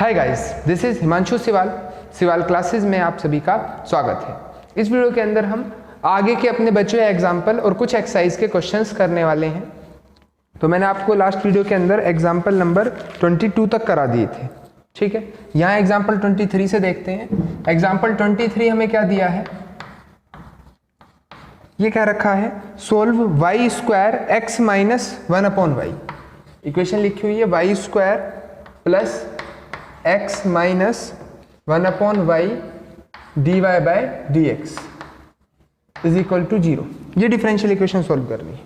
Hi guys, this is Himanshu Siwal classes में आप सभी का स्वागत है। इस वीडियो के अंदर हम आगे के अपने बचे हुए एग्जाम्पल और कुछ एक्सरसाइज के क्वेश्चंस करने वाले हैं। तो मैंने आपको लास्ट वीडियो के अंदर एग्जाम्पल नंबर 22 तक करा दिए थे, ठीक है। यहाँ एग्जाम्पल 23 से देखते हैं। एग्जाम्पल 23 हमें क्या दिया है, ये क्या रखा है, solve y square x minus 1/y। Equation लिखी हुई है y square plus x minus 1/y dy by d x is equal to 0। ये डिफरेंशियल इक्वेशन सोल्व करनी है,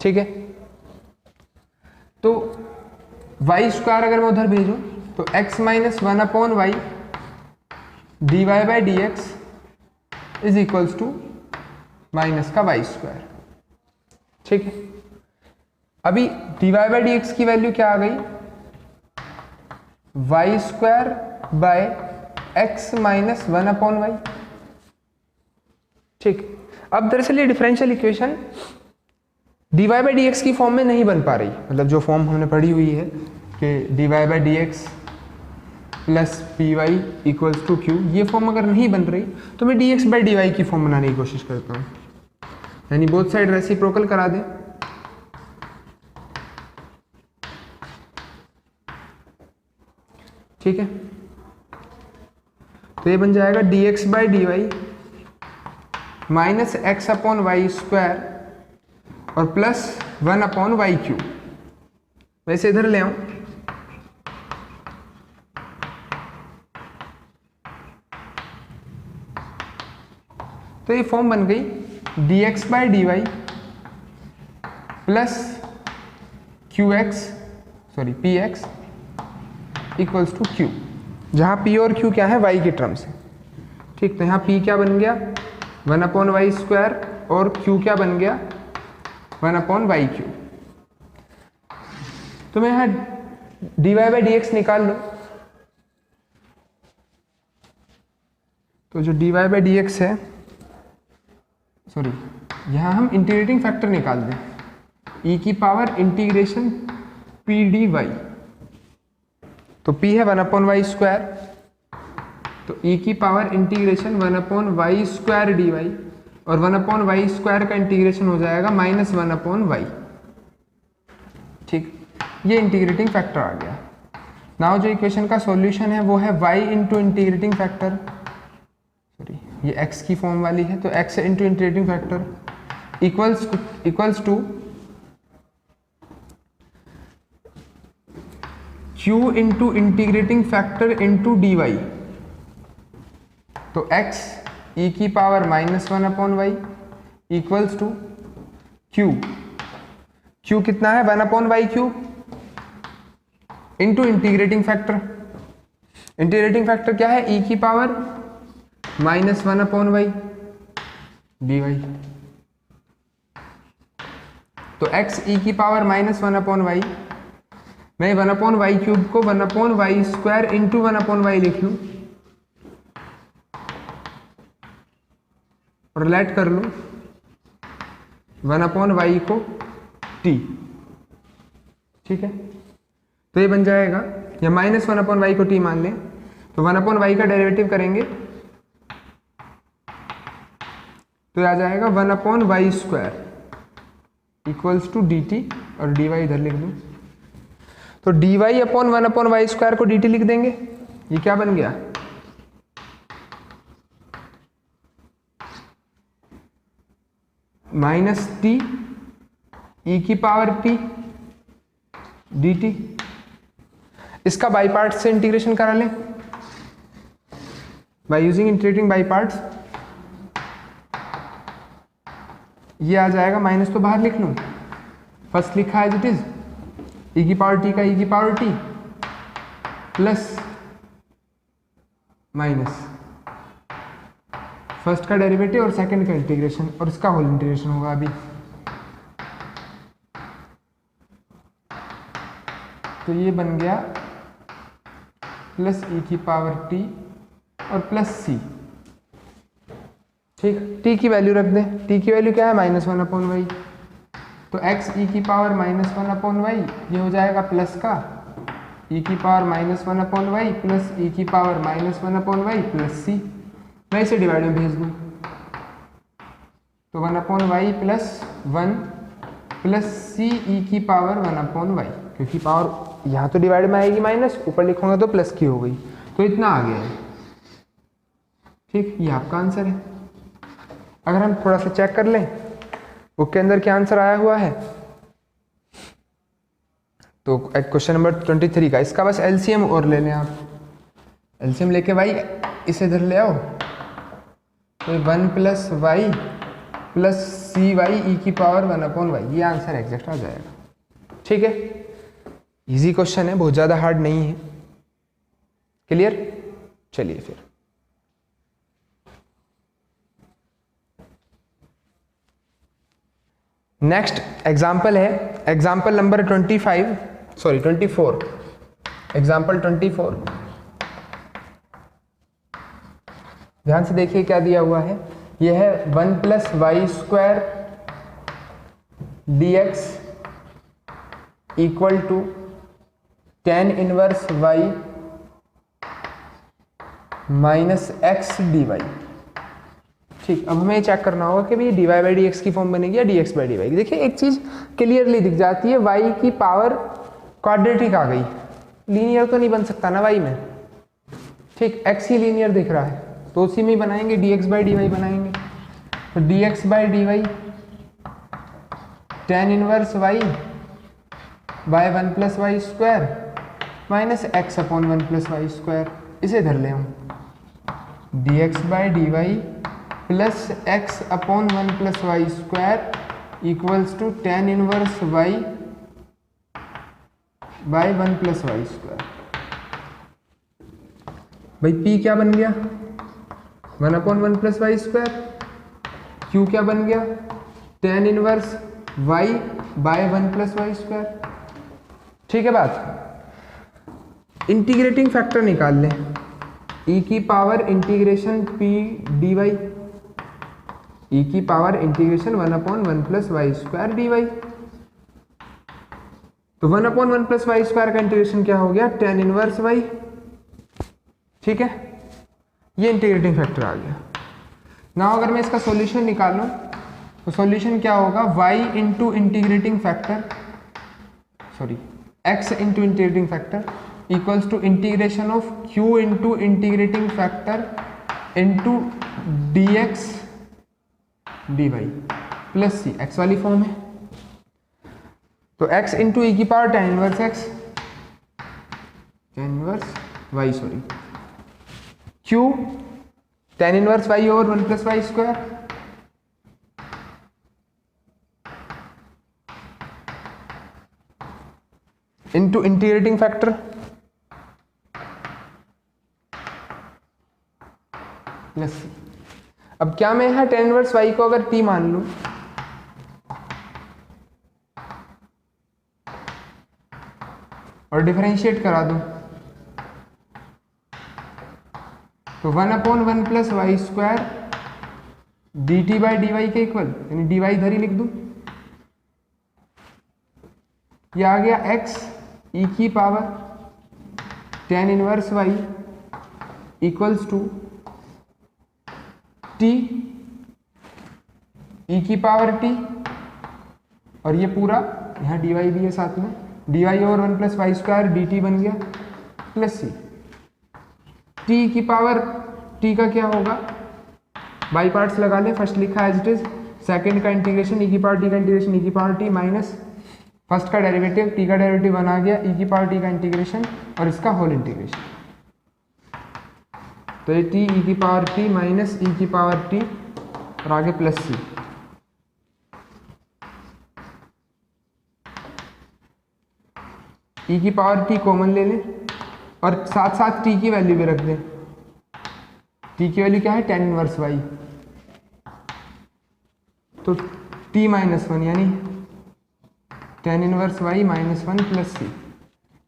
ठीक है। तो वाई स्क्वायर अगर मैं उधर भेजूं तो x minus 1/y dy by d x is equals to minus का वाई स्क्वायर, ठीक है। अभी dy बाय डी एक्स की वैल्यू क्या आ गई, y square by x minus 1/y, ठीक। अब दरअसल ये differential equation dy by d x की फॉर्म में नहीं बन पा रही, मतलब जो फॉर्म हमने पढ़ी हुई है कि dy by d x plus p y equals to q, ये फॉर्म अगर नहीं बन रही तो मैं dx बाय dy की फॉर्म बनाने की कोशिश करता हूँ, यानी बोथ साइड रेसिप्रोकल करा दें। ठीक है, तो ये बन जाएगा dx by d y minus x upon y square और प्लस 1/y क्यूब। वैसे इधर ले आऊं तो ये फॉर्म बन गई dx by d y plus p x equals to q, जहां p और q क्या है, y के टर्म से, ठीक। तो यहाँ p क्या बन गया 1/y स्क्वायर और q क्या बन गया 1/y क्यूब। तो मैं यहाँ dy बाई डी एक्स निकाल लो, तो जो dy बाई डी एक्स है, यहाँ हम इंटीग्रेटिंग फैक्टर निकाल दें, e की power integration p d y. तो p है 1/y स्क्वायर, तो e की power integration 1/y square D y, और 1/y स्क्वायर का इंटीग्रेशन हो जाएगा माइनस 1/y, ठीक। ये इंटीग्रेटिंग फैक्टर आ गया। नाउ जो इक्वेशन का सॉल्यूशन है वो है y इंटू इंटीग्रेटिंग फैक्टर, ये x की फॉर्म वाली है, तो x into integrating factor equals to q into integrating factor into d y. तो x e की power minus 1/y equals to q कितना है 1/y cube into integrating factor. Integrating factor क्या है, e की पावर माइनस 1/y dy। तो x e की power minus 1/y, मैं 1/y क्यूब को 1/y स्क्वायर इंटू 1/y लिख लूं और रिलेट कर लूं 1/y को t, ठीक है। तो ये बन जाएगा, या माइनस 1/y को t मान लें, तो 1/y का डेरिवेटिव करेंगे तो आ जाएगा 1/y square equals to d t, और डी वाई इधर लिख दूं, तो d y upon 1/y square को डी टी लिख देंगे। ये क्या बन गया, माइनस टी ई की पावर पी डी टी। इसका बाई पार्ट से इंटीग्रेशन करा लें by using integrating by parts. ये आ जाएगा, माइनस तो बाहर लिख लूं, फर्स्ट लिखा है एज इट इज e की पावर t का e की power t plus minus first का डेरिवेटिव और सेकंड का इंटीग्रेशन, और इसका होल इंटीग्रेशन होगा अभी। तो ये बन गया प्लस e की पावर t और प्लस c, ठीक। t की वैल्यू रख दें, t की वैल्यू क्या है माइनस 1/y, तो x e की पावर माइनस 1/y ये हो जाएगा प्लस का ई की पावर -1/y प्लस ई की पावर -1/y प्लस सी। मैं इसे डिवाइड में भेज दूँ तो 1/y plus 1 plus C E की पावर 1/y, क्योंकि पावर यहाँ तो डिवाइड में आएगी माइनस, ऊपर लिखूंगा तो प्लस की हो गई, तो इतना आ गया है। ठीक, ये आपका आंसर है। अगर हम थोड़ा सा चेक कर लें बुक के अंदर क्या आंसर आया हुआ है, तो क्वेश्चन नंबर 23 का इसका बस एलसीएम और ले लें आप। एलसीएम लेके भाई इसे इधर ले आओ, तो 1 plus Y plus C Y ई की पावर 1/y, ये आंसर एग्जैक्ट आ जाएगा। ठीक है, इजी क्वेश्चन है, बहुत ज़्यादा हार्ड नहीं है। क्लियर? चलिए फिर नेक्स्ट एग्जाम्पल है, एग्जाम्पल नंबर 24। एग्जाम्पल 24, ध्यान से देखिए क्या दिया हुआ है। यह है 1 plus y square d x equal to tan inverse y minus x d y. ठीक, अब हमें चेक करना होगा कि भाई d Y by D x की फॉर्म बनेगी या d x by d y. देखिए एक चीज़ क्लियरली दिख जाती है, y की पावर क्वाड्रेटिक आ गई, लीनियर तो नहीं बन सकता ना y में। ठीक, x ही लीनियर दिख रहा है, तो उसी में ही बनाएंगे, d x by d y बनाएंगे। तो d x by d y tan inverse y by 1 plus y square minus x upon 1 plus y square, इसे धर ले हम। D x by d y plus x upon 1 plus y square equals to tan inverse y by 1 plus y square. भाई p क्या बन गया? 1/1 plus y square. q क्या बन गया? tan inverse y by 1 plus y square. ठीक है बात। इंटीग्रेटिंग फैक्टर निकाल लें, e की power integration p d y, e की power integration 1/1 plus y square D y. तो 1/1 प्लस वाई स्क्वायर का इंटीग्रेशन क्या हो गया? tan inverse y। ठीक है, ये इंटीग्रेटिंग फैक्टर आ गया। ना अगर मैं इसका सॉल्यूशन निकालूं तो सॉल्यूशन क्या होगा? y into integrating factor, sorry x into integrating factor equals to integration of q into integrating factor into D x d y plus c, x वाली फॉर्म है। तो x इंटू ई की power tan inverse x, tan inverse y, sorry q tan inverse y over 1 plus y square into integrating factor plus c. अब क्या मैं यहाँ tan inverse y को अगर t मान लूं और डिफरेंशिएट करा दूं तो 1/1 plus y square d t by d y के इक्वल, यानी डी वाई इधर ही लिख दूं, यह आ गया x e की power tan inverse y equals to t e की पावर t, और ये पूरा यहाँ dy भी है साथ में, dy over 1 plus y square d t बन गया प्लस सी। t की पावर t का क्या होगा? बाई पार्ट्स लगा लें, फर्स्ट लिखा एज इट इज, सेकेंड का इंटीग्रेशन e की पावर t का इंटीग्रेशन e की पावर t माइनस फर्स्ट का डेरिवेटिव t का डेरिवेटिव बना गया e की पावर t का इंटीग्रेशन और इसका होल इंटीग्रेशन। तो ये t e की पावर t माइनस e की पावर t और आगे प्लस सी। e की पावर t कॉमन ले लें और साथ साथ t की वैल्यू भी रख दें। t की वैल्यू क्या है? tan इनवर्स y, तो t माइनस 1 यानी tan inverse y minus 1 plus c.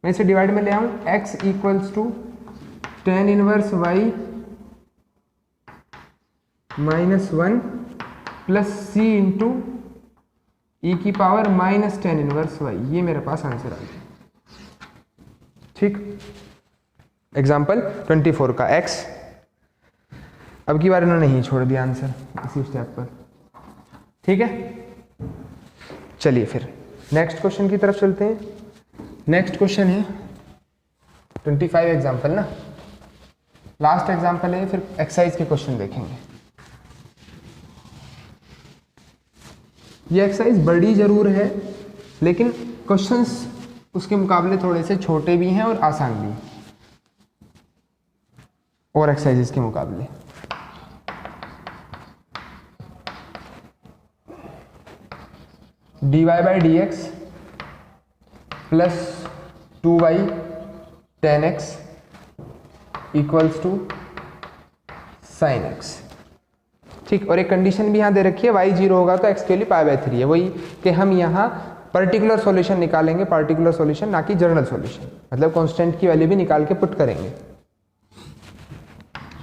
मैं इसे डिवाइड में ले आऊँ, x equals to tan inverse y minus 1 plus c into e की power minus tan inverse y। ये मेरे पास आंसर आ गया। ठीक, एग्जाम्पल 24 का x, अब की बार इन्होंने नहीं छोड़ दिया आंसर इसी स्टेप पर। ठीक है, चलिए फिर नेक्स्ट क्वेश्चन की तरफ चलते हैं। नेक्स्ट क्वेश्चन है 25 एग्जाम्पल ना, लास्ट एग्जाम्पल है, फिर एक्सरसाइज के क्वेश्चन देखेंगे। ये एक्सरसाइज बड़ी जरूर है लेकिन क्वेश्चंस उसके मुकाबले थोड़े से छोटे भी हैं और आसान भी हैं और एक्सरसाइजेस के मुकाबले। dy by D x plus 2y tan x equals to sine x। ठीक, और एक कंडीशन भी यहाँ दे रखी है, y 0 होगा तो x के लिए पाई बाई 3 है। वही कि हम यहाँ पर्टिकुलर सॉल्यूशन निकालेंगे, पर्टिकुलर सॉल्यूशन ना कि जनरल सॉल्यूशन, मतलब कांस्टेंट की वैल्यू भी निकाल के पुट करेंगे।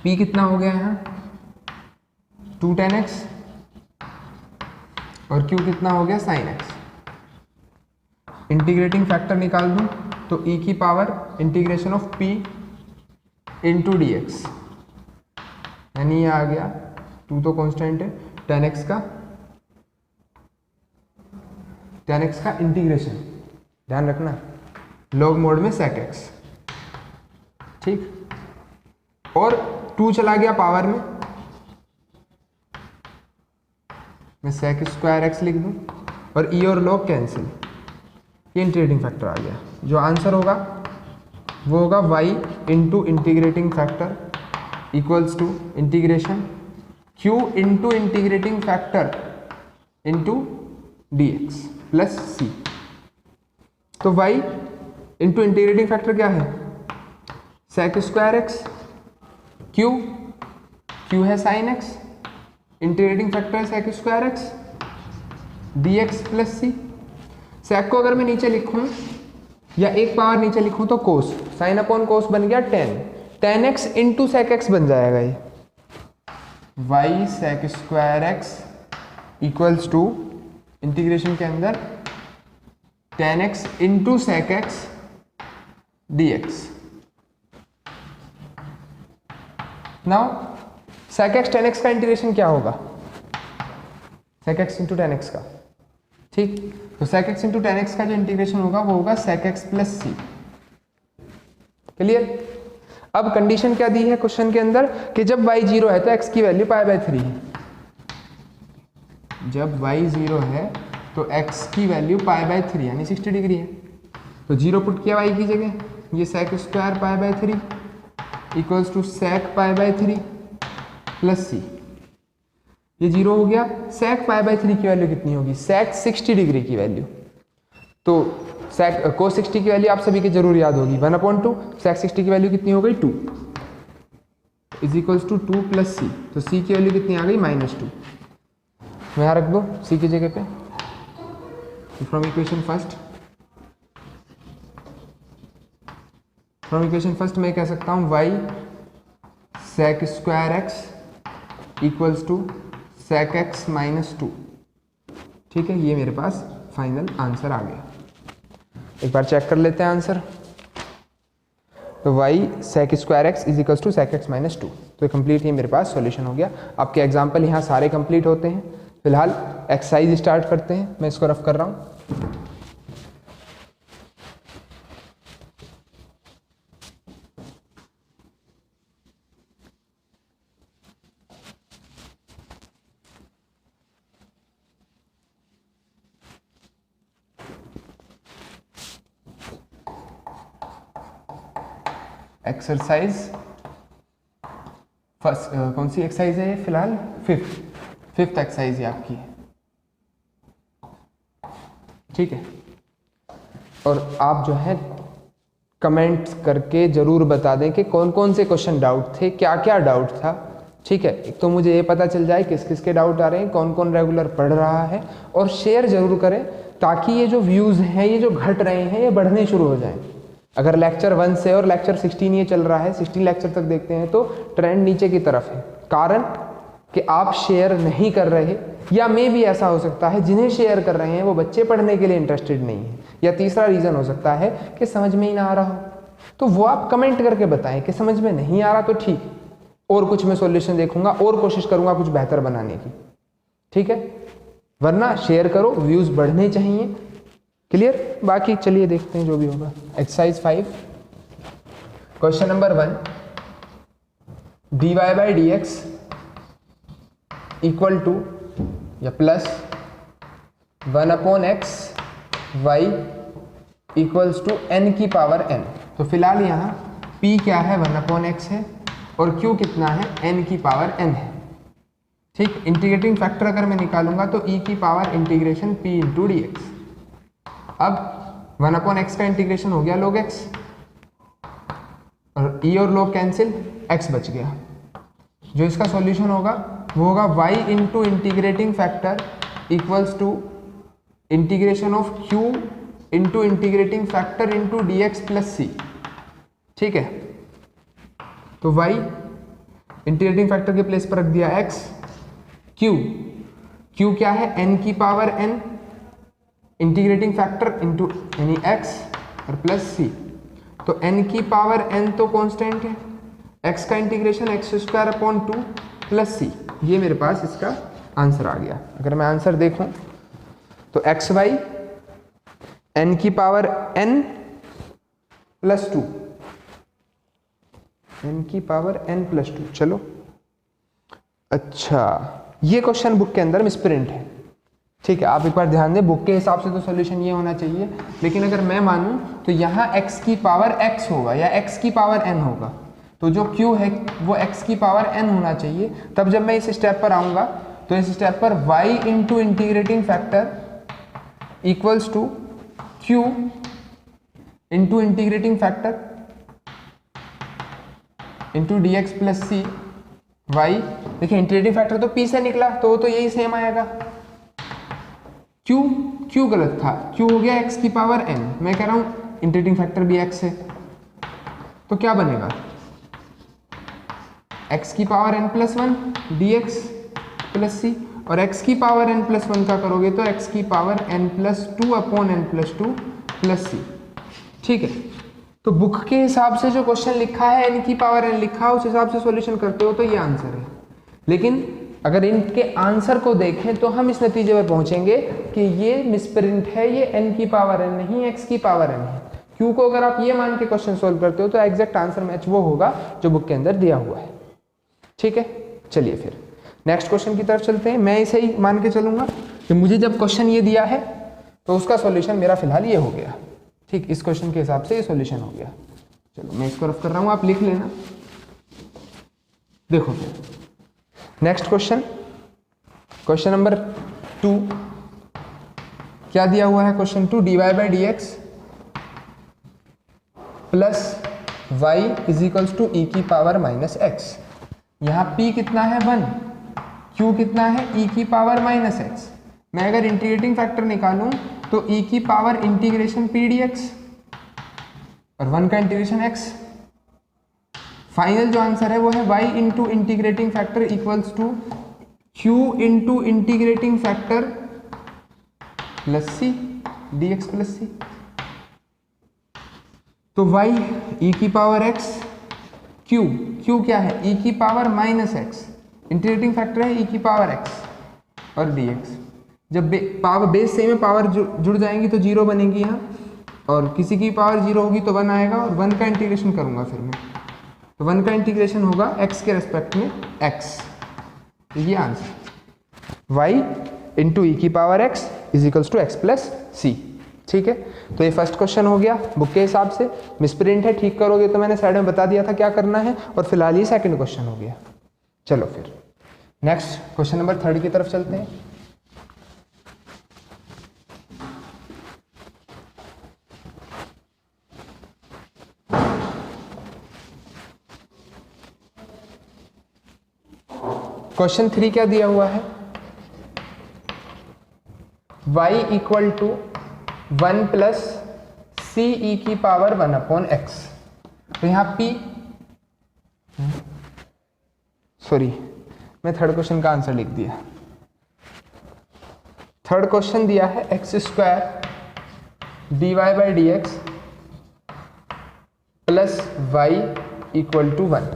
p कितना हो गया यहाँ 2 tan x और q कितना हो गया sin x। इंटीग्रेटिंग फैक्टर निकाल दूं तो e की power integration of p into D x, यानी ये आ गया 2 तो कांस्टेंट है, tan x का इंटीग्रेशन, ध्यान रखना लॉग मोड में sec x। ठीक, और 2 चला गया पावर में, मैं sec स्क्वायर x लिख दूं और e और log कैंसिल, ये इंटीग्रेटिंग फैक्टर आ गया। जो आंसर होगा वो होगा y into integrating factor equals to integration q into integrating factor into D x plus c. तो y इंटू इंटीग्रेटिंग फैक्टर क्या है sec स्क्वायर x, q है sin x, इंटीग्रेटिंग फैक्टर है sec square x d x plus c. sec को अगर मैं नीचे लिखूं या एक पावर नीचे लिखूं तो कोस, साइन अपॉन कोस बन गया tan x into sec x बन जाएगा ये y sec square x equals to integration के अंदर tan x into sec x dx। Now sec x tan x का इंटीग्रेशन क्या होगा sec x into tan x का। ठीक, तो sec x into tan x का जो इंटीग्रेशन होगा वो होगा sec x plus C. Clear. अब कंडीशन क्या दी है क्वेश्चन के अंदर कि जब y 0 है तो x की वैल्यू पाई बाई 3 है। जब y 0 है तो x की वैल्यू पाई बाई 3 यानी 60 डिग्री है। तो 0 पुट किया y की जगह, ये sec square pi by 3 equals to sec pi by 3 plus c. ये 0 हो गया। sec पाई बाई 3 की वैल्यू कितनी होगी sec 60 डिग्री की वैल्यू। तो sec cos 60 की वैल्यू आप सभी के जरूर याद होगी 1/2। sec 60 की वैल्यू कितनी हो गई 2 is equals to 2 plus c. तो c की वैल्यू कितनी आ गई -2। मैं यहाँ रख दो c की जगह पे, फ्रॉम इक्वेशन फर्स्ट मैं कह सकता हूँ y sec square x equals to sec x -2। ठीक है, ये मेरे पास फाइनल आंसर आ गया। एक बार चेक कर लेते हैं आंसर। तो y sec square x is equals to sec x -2। तो कंप्लीट ये मेरे पास सॉल्यूशन हो गया। आपके एग्जाम्पल यहाँ सारे कंप्लीट होते हैं। फिलहाल एक्सरसाइज स्टार्ट करते हैं। मैं इसको रफ कर रहा हूँ। एक्सरसाइज फर्स्ट कौन सी एक्सरसाइज है ये फिलहाल फिफ्थ एक्सरसाइज है आपकी। ठीक है, और आप जो है कमेंट्स करके जरूर बता दें कि कौन कौन से क्वेश्चन डाउट थे, क्या क्या डाउट था। ठीक है, एक तो मुझे ये पता चल जाए किस किस के डाउट आ रहे हैं, कौन कौन रेगुलर पढ़ रहा है, और शेयर जरूर करें ताकि ये जो व्यूज़ हैं ये जो घट रहे हैं ये बढ़ने शुरू हो जाएं। अगर लेक्चर 1 से और लेक्चर 16 ये चल रहा है, 16 लेक्चर तक देखते हैं तो ट्रेंड नीचे की तरफ है। कारण कि आप शेयर नहीं कर रहे, या मे भी ऐसा हो सकता है जिन्हें शेयर कर रहे हैं वो बच्चे पढ़ने के लिए इंटरेस्टेड नहीं है, या तीसरा रीज़न हो सकता है कि समझ में ही ना आ रहा हो। तो वो आप कमेंट करके बताएं कि समझ में नहीं आ रहा तो ठीक, और कुछ मैं सॉल्यूशन देखूंगा और कोशिश करूंगा कुछ बेहतर बनाने की, ठीक है, वरना शेयर करो, व्यूज बढ़ने चाहिए। क्लियर? बाकी चलिए देखते हैं जो भी होगा। Exercise 5 question number 1, dy by D x equal to या plus 1 upon x y equals to n की पावर n। तो फिलहाल यहाँ p क्या है, 1 अपॉन एक्स है, और q कितना है, n की पावर n है। ठीक, इंटीग्रेटिंग फैक्टर अगर मैं निकालूंगा तो e की power integration p into D x. अब 1 अपॉन एक्स का इंटीग्रेशन हो गया log x, और e और log कैंसिल, x बच गया। जो इसका सॉल्यूशन होगा वो होगा y into integrating factor equals to integration of q into integrating factor into D x plus सी। ठीक है, तो y इंटीग्रेटिंग फैक्टर के प्लेस पर रख दिया x, q क्या है, n की power n integrating factor into यानी x और प्लस c। तो n की पावर n तो कांस्टेंट है, x का integration x square upon 2 plus c. ये मेरे पास इसका आंसर आ गया। अगर मैं आंसर देखूं तो एक्स वाई n की पावर n प्लस 2, n की पावर n प्लस 2। चलो अच्छा, ये क्वेश्चन बुक के अंदर मिसप्रिंट है। ठीक है, आप एक बार ध्यान दें, बुक के हिसाब से तो सॉल्यूशन ये होना चाहिए, लेकिन अगर मैं मानूं तो यहाँ x की पावर x होगा या x की पावर n होगा, तो जो q है वो x की पावर n होना चाहिए। तब जब मैं इस स्टेप पर आऊंगा तो इस स्टेप पर y into integrating factor equals to q into integrating factor into D x plus C Y. देखिए इंटीग्रेटिंग फैक्टर तो p से निकला तो यही सेम आएगा। q गलत था, q हो गया x की पावर n, मैं कह रहा हूं इंटीग्रेटिंग फैक्टर भी x है, तो क्या बनेगा, x की power n plus 1 d x plus c, और x की पावर n प्लस 1 का करोगे तो x की power n plus 2 upon n plus 2 plus सी। ठीक है, तो बुक के हिसाब से जो क्वेश्चन लिखा है n की पावर n लिखा है, उस हिसाब से सॉल्यूशन करते हो तो ये आंसर है। लेकिन अगर इनके आंसर को देखें तो हम इस नतीजे पर पहुंचेंगे कि ये मिसप्रिंट है, ये n की पावर n नहीं x की पावर n है। q को अगर आप ये मान के क्वेश्चन सोल्व करते हो तो एग्जैक्ट आंसर मैच वो होगा जो बुक के अंदर दिया हुआ है। ठीक है, चलिए फिर नेक्स्ट क्वेश्चन की तरफ चलते हैं। मैं इसे ही मान के चलूंगा कि मुझे जब क्वेश्चन ये दिया है तो उसका सॉल्यूशन मेरा फिलहाल ये हो गया। ठीक, इस क्वेश्चन के हिसाब से ये सॉल्यूशन हो गया। चलो मैं इसको रफ कर रहा हूँ, आप लिख लेना। देखो फिर नेक्स्ट क्वेश्चन, क्वेश्चन नंबर 2 क्या दिया हुआ है, question 2 dy by D x plus y is equals to e की पावर माइनस एक्स। यहाँ p कितना है 1, q कितना है e की पावर माइनस एक्स। मैं अगर इंटीग्रेटिंग फैक्टर निकालूं तो e की पावर इंटीग्रेशन p dx और 1 का इंटीग्रेशन x। फाइनल जो आंसर है वो है y into integrating factor equals to q into integrating factor plus c dx plus c। तो y e की पावर x, q क्या है e की power minus X, integrating factor है e की पावर x और dx। जब पावर बेस सेम है, पावर जुड़ जाएंगी तो 0 बनेगी यहाँ, और किसी की पावर 0 होगी तो 1 आएगा, और 1 का इंटीग्रेशन करूंगा फिर मैं, तो 1 का इंटीग्रेशन होगा x के रेस्पेक्ट में x। तो ये आंसर y इंटू ई की power x is equals to x plus सी। ठीक है, तो ये फर्स्ट क्वेश्चन हो गया बुक के हिसाब से, मिसप्रिंट है, ठीक करोगे तो मैंने साइड में बता दिया था क्या करना है, और फिलहाल ये सेकंड क्वेश्चन हो गया। चलो फिर नेक्स्ट क्वेश्चन नंबर 3 की तरफ चलते हैं। क्वेश्चन 3 क्या दिया हुआ है, y equal to 1 plus C E की पावर 1 अपॉन एक्स। तो यहाँ p, सॉरी मैं थर्ड क्वेश्चन का आंसर लिख दिया। थर्ड क्वेश्चन दिया है x square dy by D x plus Y equal to 1।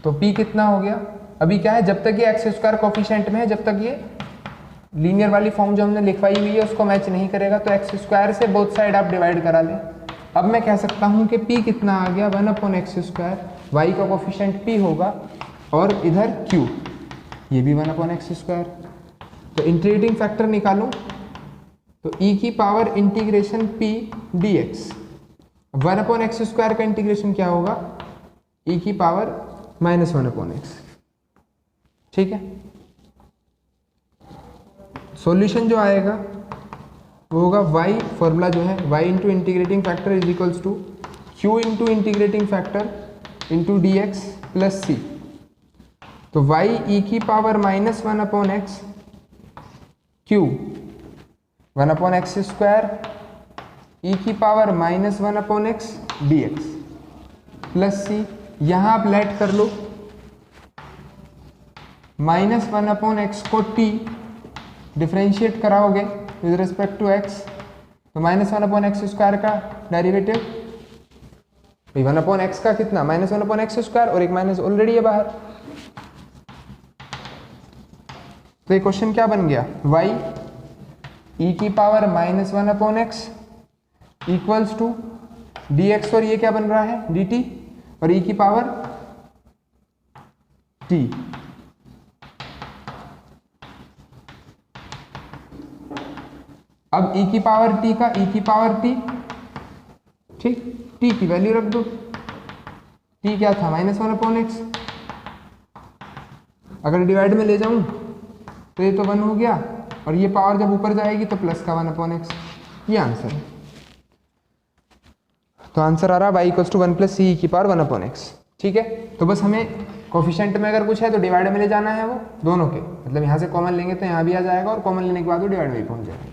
तो p कितना हो गया? अभी क्या है, जब तक ये एक्स स्क्वायर कोफिशिएंट में है, जब तक ये लीनियर वाली फॉर्म जो हमने लिखवाई हुई है उसको मैच नहीं करेगा, तो एक्स स्क्वायर से बोथ साइड आप डिवाइड करा लें। अब मैं कह सकता हूँ कि p कितना आ गया, 1/x²। y का कोफिशिएंट p होगा और इधर q, ये भी 1/x²। तो इंटीग्रेटिंग फैक्टर निकालूं तो e की power integration p dx, 1/x² का इंटीग्रेशन क्या होगा, e की पावर -1/x। ठीक है, सॉल्यूशन जो आएगा वो होगा y, फॉर्मूला जो है y into integrating factor is equals to q into integrating factor into dx plus c। तो y e की power -1/x q 1/x² e की power -1/x dx plus c। यहाँ आप लेट कर लो, -1/x को t डिफ्रेंशिएट कराओगे with respect to x, तो -1/x² का डेरिवेटिव, 1/x का कितना, -1/x² और एक माइनस ऑलरेडी है बाहर। तो ये क्वेश्चन क्या बन गया, y e की power -1/x equals to dx, और ये क्या बन रहा है dt, और e की पावर t। अब e की पावर t का e की पावर t, ठीक, t की वैल्यू रख दो, t क्या था -1/x। अगर डिवाइड में ले जाऊं तो ये तो 1 हो गया, और ये पावर जब ऊपर जाएगी तो प्लस का 1/x, ये आंसर है। तो आंसर आ रहा है y equals to 1 plus c की पावर 1/x। ठीक है, तो बस हमें कोफिशिएंट में अगर कुछ है तो डिवाइड में ले जाना है, वो दोनों के, मतलब यहाँ से कॉमन लेंगे तो यहाँ भी आ जाएगा, और कॉमन लेने के बाद वो डिवाइड में भी पहुंच जाएगा।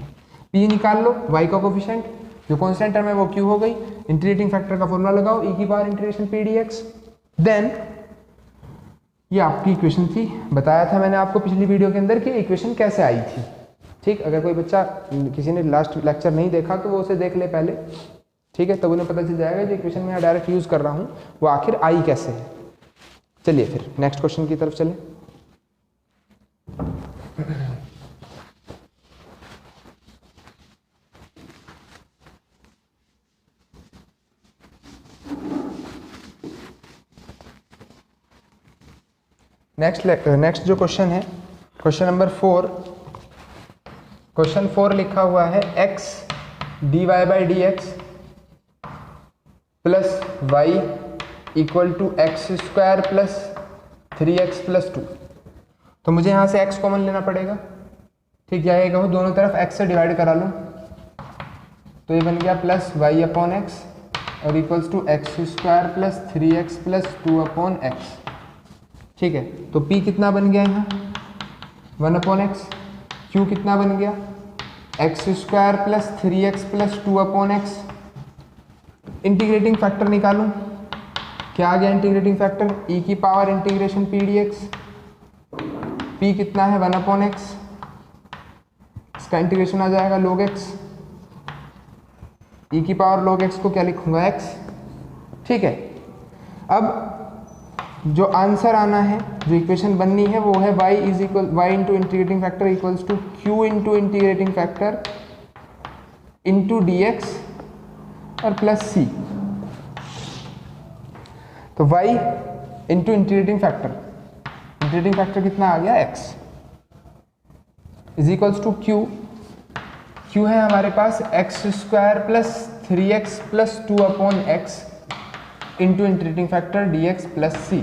p निकाल लो, y का कोफिशिएंट जो कांस्टेंट टर्म है वो q हो गई, इंटीग्रेटिंग फैक्टर का फॉर्मूला लगाओ, e की power integration p dx। Then ये आपकी इक्वेशन थी, बताया था मैंने आपको पिछली वीडियो के अंदर कि इक्वेशन कैसे आई थी। ठीक, अगर कोई बच्चा, किसी ने लास्ट लेक्चर नहीं देखा तो वो उसे देख ले पहले, ठीक है, तब उन्हें पता चल जाएगा जो इक्वेशन में डायरेक्ट यूज कर रहा हूँ वो आखिर आई कैसे है। चलिए फिर नेक्स्ट क्वेश्चन की तरफ चलें। नेक्स्ट जो क्वेश्चन है, क्वेश्चन नंबर 4। क्वेश्चन 4 लिखा हुआ है x dy/dx plus y equal to x² plus 3x plus 2। तो मुझे यहाँ से x कॉमन लेना पड़ेगा, ठीक, या ये कहूँ दोनों तरफ x से डिवाइड करा लूँ, तो ये बन गया प्लस y/x और equals to x² plus 3x plus 2/x। ठीक है, तो p कितना बन गया यहाँ 1/x, q कितना बन गया x² plus 3x plus 2/x। Integrating factor निकालूं, क्या आ गया इंटीग्रेटिंग फैक्टर, e की power integration p dx, p कितना है 1/x, इसका इंटीग्रेशन आ जाएगा log x, e की पावर log x को क्या लिखूंगा x। ठीक है, अब जो आंसर आना है, जो इक्वेशन बननी है वो है y into integrating factor equals to q into integrating factor into dx और प्लस c। तो y इंटू इंटीग्रेटिंग फैक्टर कितना आ गया x is equals to q है हमारे पास x² plus 3x plus 2/x into integrating factor dx plus c।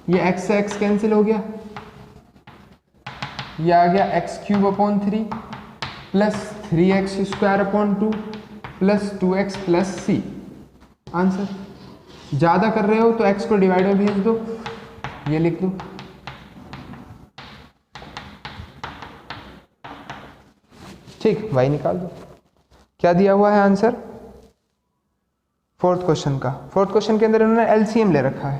ये x से x कैंसिल हो गया, ये आ गया x³ plus 3x² plus 2x plus c। Answer ज़्यादा कर रहे हो तो x को डिवाइड में भेज दो, ये लिख दो। ठीक, y निकाल दो। क्या दिया हुआ है आंसर फोर्थ क्वेश्चन का। फोर्थ क्वेश्चन के अंदर इन्होंने एलसीएम ले रखा है,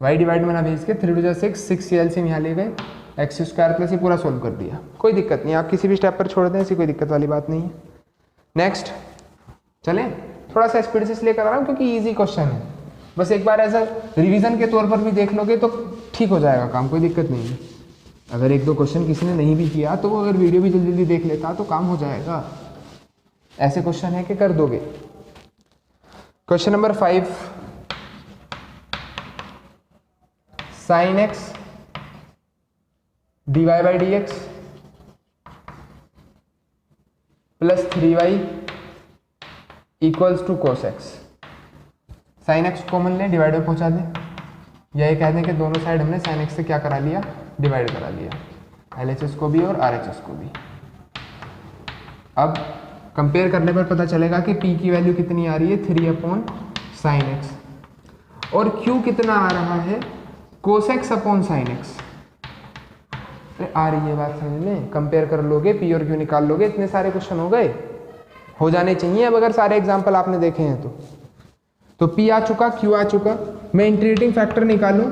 y डिवाइड में ना भेज के 3 2 6 एलसीएम यहाँ ले गए, x² प्लस ये पूरा सोल्व कर दिया। कोई दिक्कत नहीं, आप किसी भी स्टेप पर छोड़ दें, ऐसी कोई दिक्कत वाली बात नहीं है। नेक्स्ट चलें, थोड़ा सा स्पीड से इसलिए करा रहा हूँ क्योंकि ईजी क्वेश्चन है, बस एक बार ऐसा रिवीजन के तौर पर भी देख लोगे तो ठीक हो जाएगा काम, कोई दिक्कत नहीं है। अगर एक दो क्वेश्चन किसी ने नहीं भी किया तो वो अगर वीडियो भी जल्दी जल्दी देख लेता तो काम हो जाएगा। ऐसे क्वेश्चन है कि कर दोगे। Question number 5, sine X dy by D x plus 3y equals to cos X. Sine X common लें, डिवाइड में पहुंचा दें, या ये कह दें कि दोनों साइड हमने साइन एक्स से क्या करा लिया, डिवाइड करा लिया, LHS को भी और RHS को भी। अब कंपेयर करने पर पता चलेगा कि P की वैल्यू कितनी आ रही है 3/sin x और Q कितना आ रहा है cos x/sin x। आ रही है बात समझ में, कंपेयर कर लोगे, P और Q निकाल लोगे, इतने सारे क्वेश्चन हो जाने चाहिए। अब अगर सारे एग्जाम्पल आपने देखे हैं तो P आ चुका, Q आ चुका। मैं इंटीग्रेटिंग फैक्टर निकालूं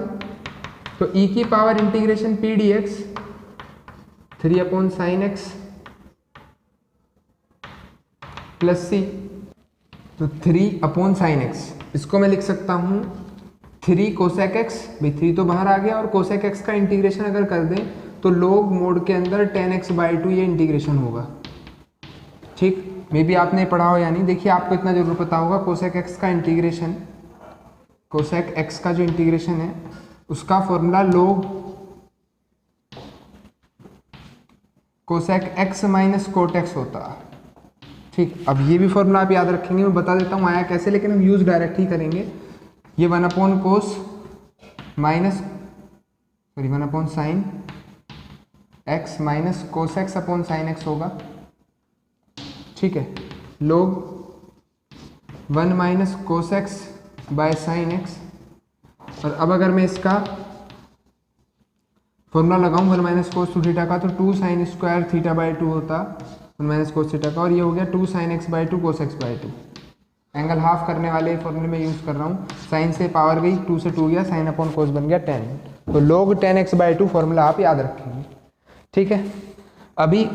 तो e की power integration P dx 3/sin x plus c, तो 3/sin x, इसको मैं लिख सकता हूं 3 कोसेक x, भाई 3 तो बाहर आ गया, और कोसेक x का इंटीग्रेशन अगर कर दें तो log मोड के अंदर tan x/2 ये इंटीग्रेशन होगा। ठीक, मे बी आपने पढ़ा हो या नहीं, देखिए आपको इतना जरूर पता होगा, कोसेक x का इंटीग्रेशन, कोसेक x का जो इंटीग्रेशन है उसका formula log cosec x minus cot x होता। ठीक, अब ये भी फॉर्मूला आप याद रखेंगे, मैं बता देता हूँ आया कैसे, लेकिन हम यूज डायरेक्ट ही करेंगे। ये 1/cos minus 1/sin x minus cos x/sin x होगा। ठीक है, log 1 minus cos x by sine x। और अब अगर मैं इसका फॉर्मूला लगाऊं 1 माइनस कोस 2 थीटा का, तो 2 sin स्क्वायर थीटा/2 होता 1 माइनस कोस थीटा का, और ये हो गया 2 sin x/2 कोस x/2। एंगल हाफ करने वाले फॉर्मूले में यूज कर रहा हूँ, साइन से पावर गई, 2 से 2 गया, साइन अपॉन कोस बन गया tan, तो log tan x/2 फॉर्मूला आप याद रखेंगे। ठीक है, अभी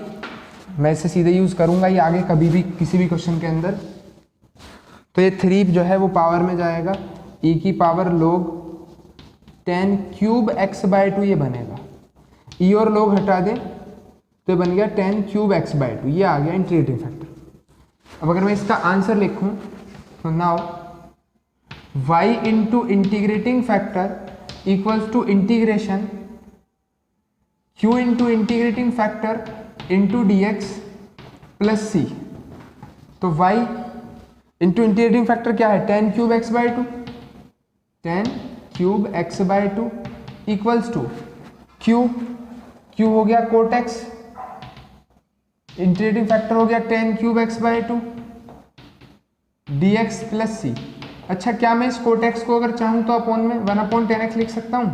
मैं इसे सीधे यूज करूंगा ये आगे कभी भी किसी भी क्वेश्चन के अंदर। तो ये 3 जो है वो पावर में जाएगा, e की power log tan cube x/2 ये बनेगा, e और log हटा दें तो ये बन गया tan क्यूब x/2, ये आ गया इंटीग्रेटिंग फैक्टर। अब अगर मैं इसका आंसर लिखूं तो now y into integrating factor equals to integration q into integrating factor into dx plus c। तो y इंटू इंटीग्रेटिंग फैक्टर क्या है, tan cube x/2, tan cube x/2 equals to q हो गया कोट x, इंटीग्रेटिंग फैक्टर हो गया tan cube x/2 dx plus c। अच्छा, क्या मैं इस कोट x को अगर चाहूं तो अपॉन में 1/tan x लिख सकता हूं,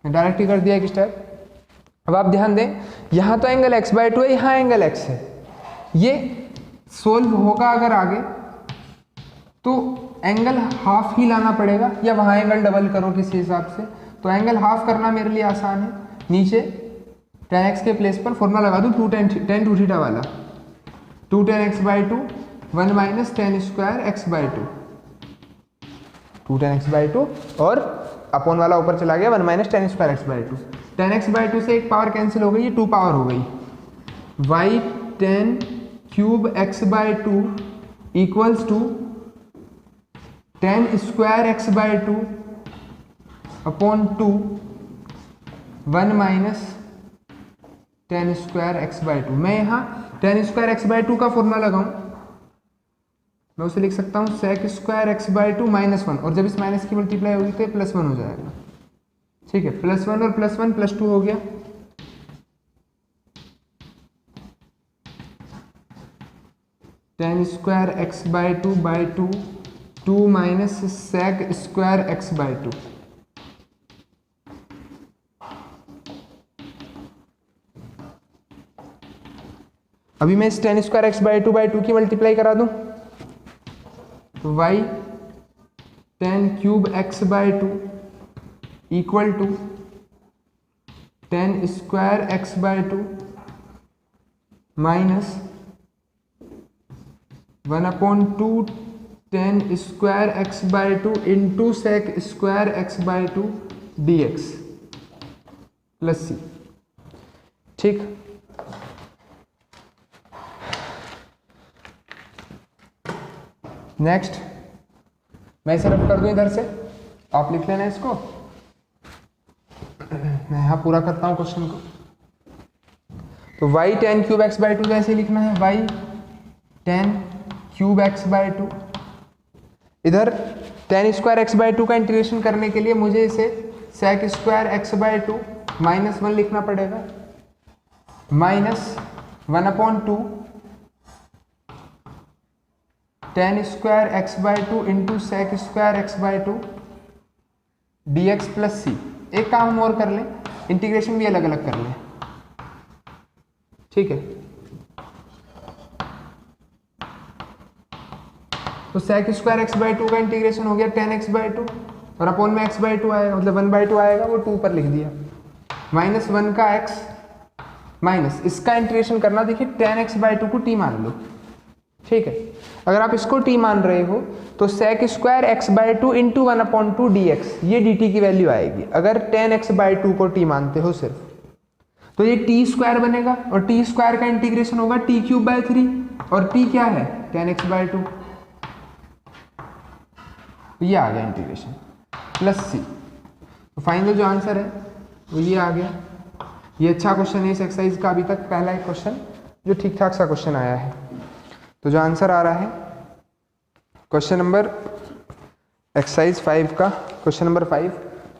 मैं डायरेक्ट ही कर दिया एक स्टेप। अब आप ध्यान दें, यहां तो एंगल x/2 है, यहां एंगल x है, ये सोल्व होगा अगर आगे तो एंगल हाफ ही लाना पड़ेगा, या वहां एंगल डबल करो किसी हिसाब से, तो एंगल हाफ करना मेरे लिए आसान है। नीचे tan x के प्लेस पर फॉर्मूला लगा दूं 2 tan 2 थीटा वाला, 2 tan x/2 1 minus tan square x/2, 2 tan x/2 और अपॉन वाला ऊपर चला गया 1 minus tan square x/2। tan x/2 से एक पावर कैंसिल हो गई, ये 2 पावर हो गई, y tan cube x/2 equals to tan square x/2 upon 2 1 minus tan square x/2। मैं यहाँ tan स्क्वायर x/2 का फॉर्मूला लगाऊं, मैं उसे लिख सकता हूँ sec स्क्वायर x/2 -1, और जब इस माइनस की मल्टीप्लाई होगी तो +1 हो जाएगा। ठीक है, +1 और +1 +2 हो गया, tan square x/2 2 minus sec square x/2। अभी मैं इस tan स्क्वायर x/2 की मल्टीप्लाई करा दूं तो y tan cube x/2 equal to tan square x/2 minus 1/2 tan square x by two into sec square x by two d x plus सी। ठीक, next मैं इसे रफ कर दूं इधर से, आप लिख लेना इसको, मैं यहाँ पूरा करता हूँ क्वेश्चन को। तो y tan cube x by two जैसे लिखना है, y tan cube x by two, इधर tan square x by two का इंटीग्रेशन करने के लिए मुझे इसे sec square x by two -1 लिखना पड़ेगा, -1/2 tan square x by two into sec square x by two d x plus c. एक काम हम और कर लें, इंटीग्रेशन भी अलग अलग कर लें। ठीक है, तो sec square x by two का इंटीग्रेशन हो गया tan एक्स बाई टू, और अपॉन में एक्स बाई टू आएगा, मतलब 1/2 आएगा, वो 2 पर लिख दिया, -1 का x माइनस इसका इंटीग्रेशन करना, देखिए tan एक्स बाई टू को t मान लो। ठीक है, अगर आप इसको t मान रहे हो तो sec square x by two into 1/2 dx, ये dt की वैल्यू आएगी। अगर tan एक्स बाई टू को t मानते हो सिर्फ, तो ये t स्क्वायर बनेगा, और t स्क्वायर का इंटीग्रेशन होगा t क्यूब बाई 3, और t क्या है tan एक्स बाई टू, ये आ गया इंटीग्रेशन प्लस सी। तो फाइनल जो आंसर है वो ये आ गया। ये अच्छा क्वेश्चन है इस एक्सरसाइज का, अभी तक पहला एक क्वेश्चन जो ठीक ठाक सा क्वेश्चन आया है। तो जो आंसर आ रहा है क्वेश्चन नंबर एक्सरसाइज 5 का, क्वेश्चन नंबर 5,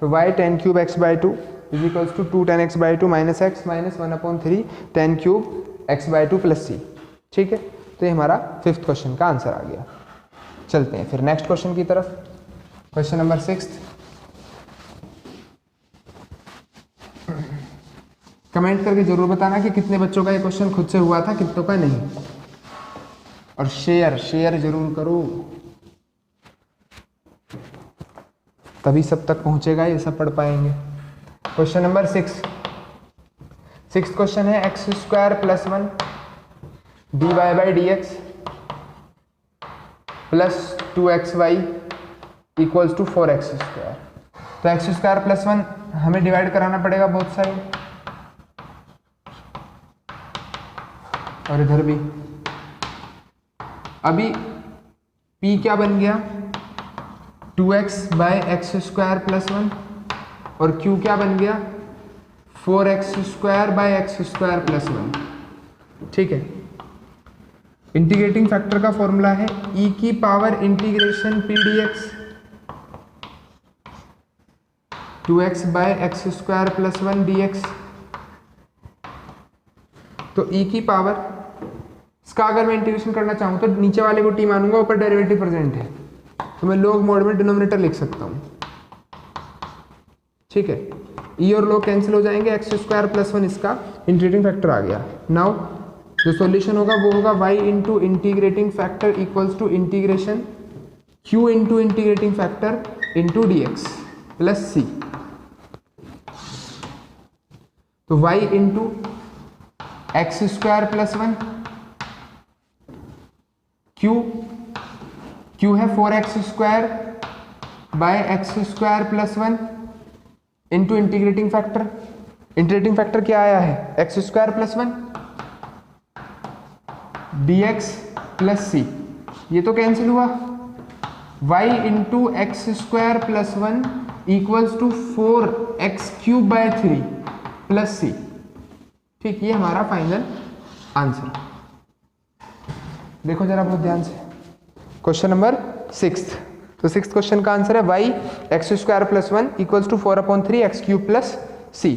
तो y tan cube x by two is equals to 2 tan x by two minus x minus 1/3 tan cube x by two plus सी। ठीक है, तो ये हमारा 5th क्वेश्चन का आंसर आ गया। चलते हैं फिर नेक्स्ट क्वेश्चन की तरफ, क्वेश्चन नंबर 6। कमेंट करके जरूर बताना कि कितने बच्चों का ये क्वेश्चन खुद से हुआ था, कितनों का नहीं, और शेयर जरूर करो, तभी सब तक पहुंचेगा, ये सब पढ़ पाएंगे। क्वेश्चन नंबर 6 क्वेश्चन है, x square plus 1 dy by D x plus 2xy equals to 4x square. तो एक्स स्क्वायर प्लस 1 हमें डिवाइड कराना पड़ेगा बोथ साइड, और इधर भी। अभी p क्या बन गया 2x by x square plus 1, और q क्या बन गया 4x square by x square plus 1। ठीक है, इंटीग्रेटिंग फैक्टर का फॉर्मूला है e की power integration p dx 2x by x square plus 1 dx। तो e की पावर, इसका अगर मैं इंटीग्रेशन करना चाहूँ तो नीचे वाले को t मानूंगा, ऊपर डेरिवेटिव प्रेजेंट है, तो मैं log मोड में डिनोमिनेटर लिख सकता हूँ। ठीक है, e और log कैंसिल हो जाएंगे, एक्स स्क्वायर प्लस 1 इसका इंटीग्रेटिंग फैक्टर आ गया। नाउ जो सॉल्यूशन होगा वो होगा y into integrating factor equals to integration q into integrating factor into D x plus c. तो y into x square plus 1, q है 4x square by x square plus 1 into integrating factor. Integrating factor क्या आया है x square plus 1 dx plus c, ये तो cancel हुआ। y into x square plus 1 equals to 4x cube by 3 plus सी। ठीक, ये हमारा फाइनल आंसर। देखो जरा बहुत ध्यान से, क्वेश्चन नंबर 6। तो 6th क्वेश्चन का आंसर है y x square plus 1 equals to 4/3 x cube plus c.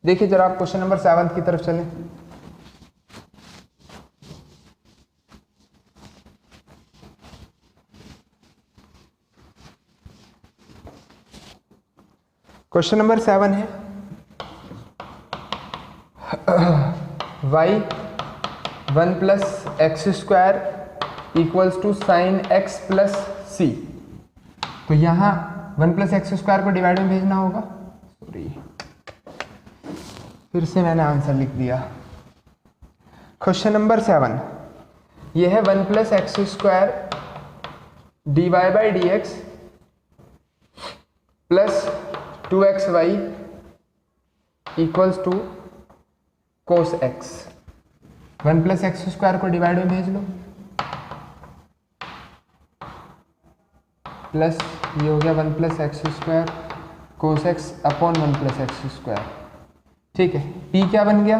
देखिए जरा आप क्वेश्चन नंबर 7 की तरफ चलें। क्वेश्चन नंबर 7 है y 1 plus x square equals to sine x plus c. तो यहाँ 1 प्लस एक्स स्क्वायर को डिवाइड में भेजना होगा, सॉरी फिर से मैंने आंसर लिख दिया। क्वेश्चन नंबर 7, ये है 1 plus x square D Y by D x plus 2xy equals to cos X. 1 plus x square को डिवाइड में भेज लो, प्लस ये हो गया 1 plus x square cos X upon 1 plus x square. ठीक है, p क्या बन गया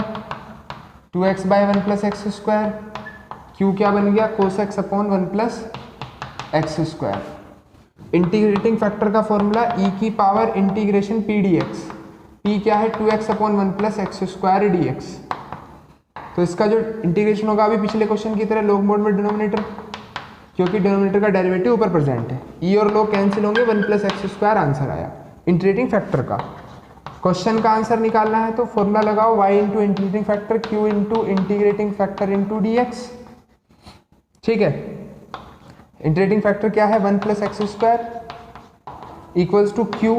2x by 1 plus x square, q क्या बन गया cos X upon 1 plus x square. Integrating factor का फॉर्मूला e की power integration p dx, p क्या है 2x upon 1 plus x square dx। तो इसका जो इंटीग्रेशन होगा अभी पिछले क्वेश्चन की तरह लॉग मोड में डिनोमिनेटर, क्योंकि डिनोमिनेटर का डेरिवेटिव ऊपर प्रेजेंट है, e और log कैंसिल होंगे 1 प्लस एक्स स्क्वायर आंसर आया इंटीग्रेटिंग फैक्टर का। क्वेश्चन का आंसर निकालना है तो फॉर्मूला लगाओ y into integrating factor q into integrating factor into dx। ठीक है, इंटीग्रेटिंग फैक्टर क्या है 1 plus x square equals to q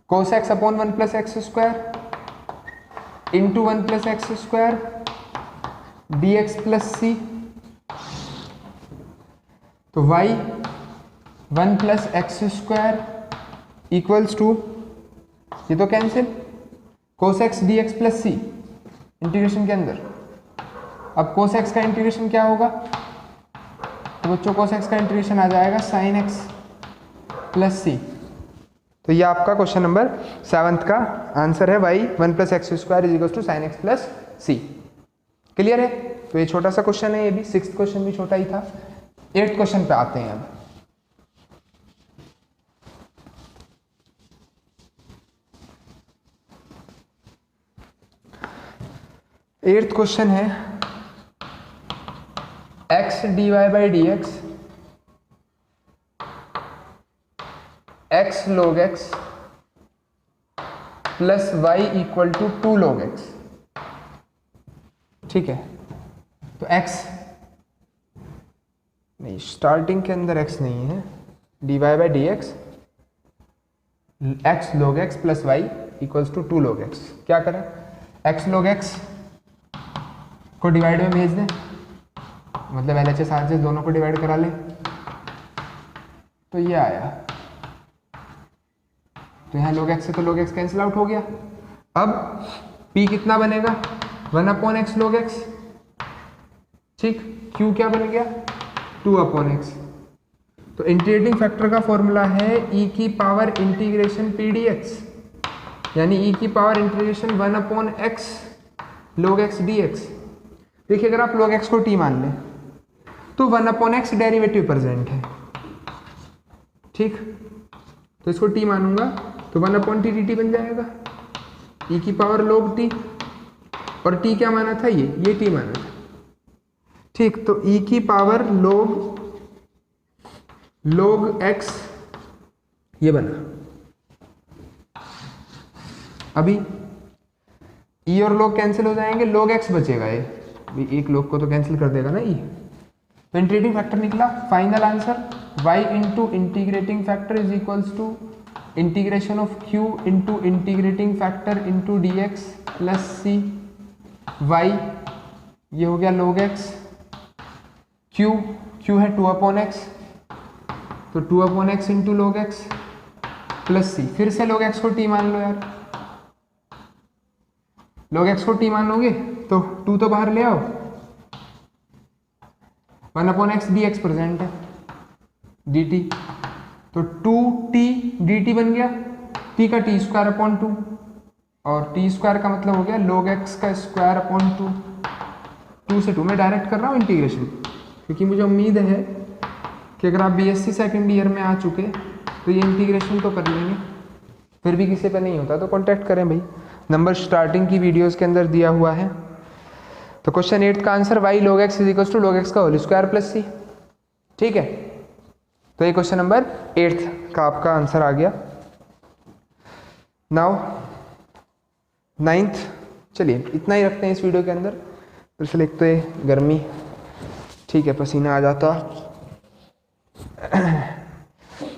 cos X upon 1 plus x square into 1 plus x square dx plus c। तो y 1 plus x square equals to, ये तो cancel, cos x d x plus c integration के अंदर। अब cos x का integration क्या होगा, तो बच्चों कोस एक्स का इंटीग्रेशन आ जाएगा साइन एक्स प्लस सी। तो ये आपका क्वेश्चन नंबर 7 का आंसर है, y 1 plus x square is equals to sine x plus C. Clear है? तो ये छोटा सा क्वेश्चन है, ये भी 6th क्वेश्चन भी छोटा ही था। 8th क्वेश्चन पे आते हैं अब। एट्थ क्वेश्चन है x D Y by D X X log x plus Y equal to 2 log x। ठीक है, तो x नहीं, स्टार्टिंग के अंदर x नहीं है, D Y by D X X log x plus Y equals to 2 log x। क्या करें, x log x को डिवाइड में भेज दें, मतलब LHS RHS दोनों को डिवाइड करा लें, तो ये आया। तो यहाँ log x से तो log x कैंसिल आउट हो गया। अब p कितना बनेगा 1 अपॉन एक्स log x। ठीक, q क्या बन गया 2 अपॉन एक्स। तो इंटीग्रेटिंग फैक्टर का फॉर्मूला है e की पावर इंटीग्रेशन p dx, यानी e की power integration 1 upon x log x dx। देखिए अगर आप log x को t मान लें तो 1 अपॉन एक्स डेरिवेटिव प्रेजेंट है। ठीक, तो इसको t मानूंगा तो 1 अपॉन टी dt बन जाएगा, e की पावर log t, और t क्या माना था, ये t माना था। ठीक, तो e की पावर log x ये बना। अभी e और log कैंसिल हो जाएंगे, log x बचेगा, ये एक log को तो कैंसिल कर देगा ना e। तो इंटीग्रेटिंग फैक्टर निकला, final answer y into integrating factor is equals to integration of q into integrating factor into D x plus C y, ये हो गया log x, q है 2 अपॉन एक्स, तो 2 upon x into log x plus c. फिर से log x को t मान लो यार, log x को t मान लोगे तो 2 तो बाहर ले आओ, 1 upon x d x present है dt, तो 2t dt बन गया, t का t स्क्वायर अपॉन 2, और t स्क्वायर का मतलब हो गया log x का स्क्वायर अपॉन 2 से 2 मैं डायरेक्ट कर रहा हूँ इंटीग्रेशन, क्योंकि मुझे उम्मीद है कि अगर आप बीएससी सेकेंड ईयर में आ चुके तो ये इंटीग्रेशन तो कर लेंगे। फिर भी किसी पे नहीं होता तो कांटेक्ट करें भाई, नंबर स्टार्टिंग की वीडियोस के अंदर दिया हुआ है। तो क्वेश्चन 8 का answer y log x is equal to log x का होल स्क्वायर प्लस सी। ठीक है, तो ये क्वेश्चन नंबर 8 का आपका आंसर आ गया। नाउ 9th, चलिए इतना ही रखते हैं इस वीडियो के अंदर। फिर से लिखते हैं गर्मी, ठीक है, पसीना आ जाता।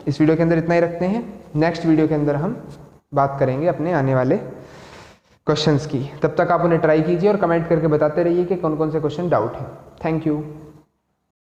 इस वीडियो के अंदर इतना ही रखते हैं, नेक्स्ट वीडियो के अंदर हम बात करेंगे अपने आने वाले क्वेश्चंस की। तब तक आप उन्हें ट्राई कीजिए और कमेंट करके बताते रहिए कि कौन कौन से क्वेश्चन डाउट हैं। Thank you.